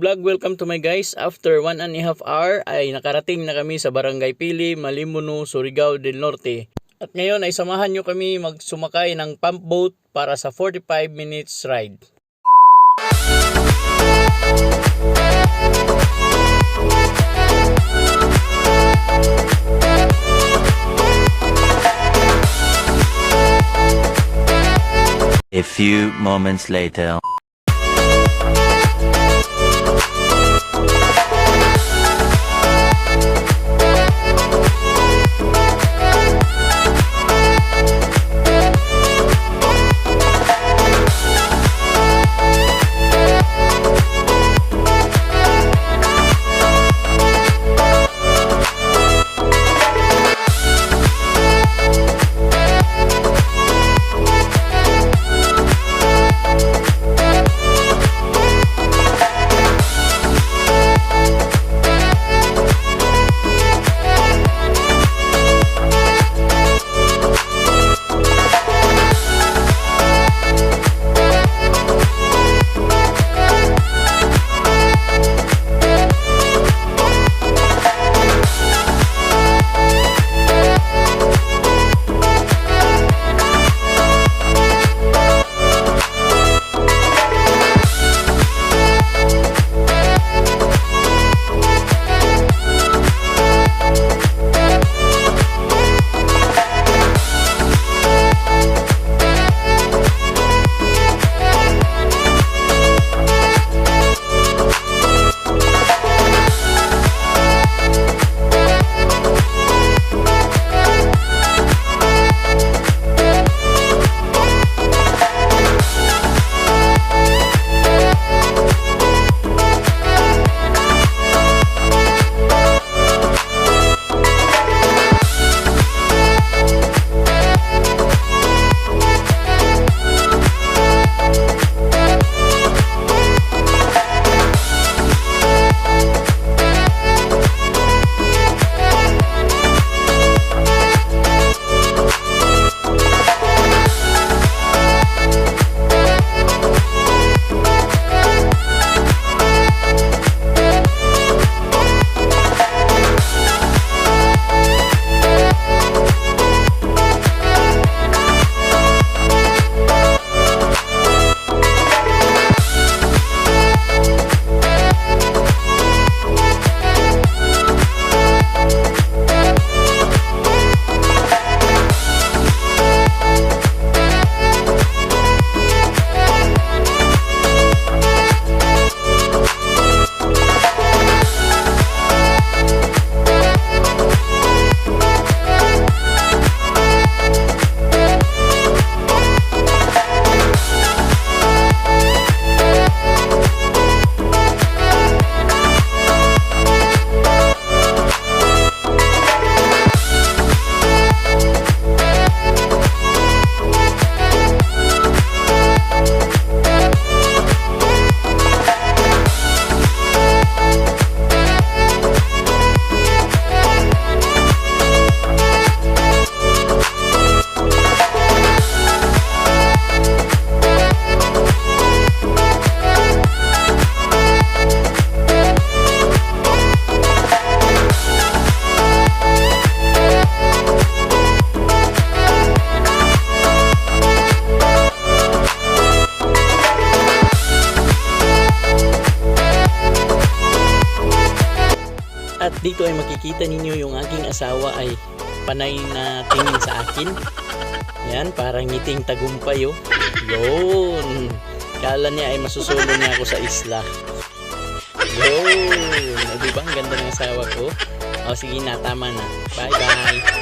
vlog, welcome to my guys. After 1.5 hour ay nakarating na kami sa Barangay Pili, Malimuno, Surigao del Norte. At ngayon ay samahan nyo kami magsumakay ng Pumpboat para sa 45 minutes ride. A few moments later. At dito ay makikita ninyo yung aking asawa ay panay na tingin sa akin. Yan, parang ngiting tagumpay oh. Yun. Kala niya ay masusulo niya ako sa isla. Yun. O, diba? Ang ganda ng asawa ko. O sige na, tama na. Bye bye.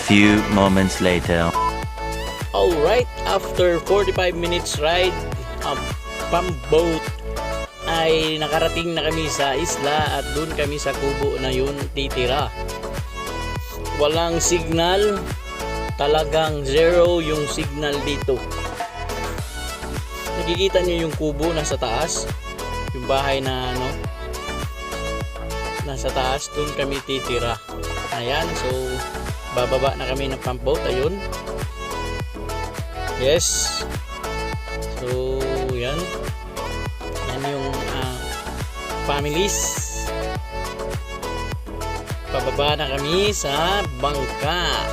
few moments later. Alright, after 45 minutes ride, Pumpboat, ay nakarating na kami sa isla at doon kami sa kubo na yun titira. Walang signal, talagang zero yung signal dito. Nakikita niyo yung kubo nasa taas, yung bahay na nasa taas, doon kami titira. Ayan, so bababa na kami ng Pumpboat, ayun. Yes. So, yan. Yan yung families. Pababa na kami sa bangka.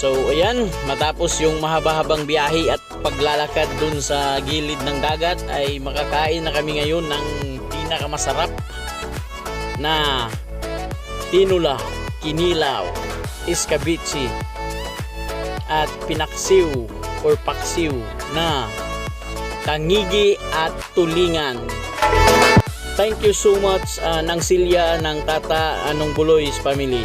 So ayan, matapos yung mahaba-habang biyahe at paglalakad dun sa gilid ng dagat, ay makakain na kami ngayon ng pinakamasarap na tinula, kinilaw, iskabitsi at pinaksiw or paksiw na tangigi at tulingan. Thank you so much ng Silya ng Tata Anong Buloy's family.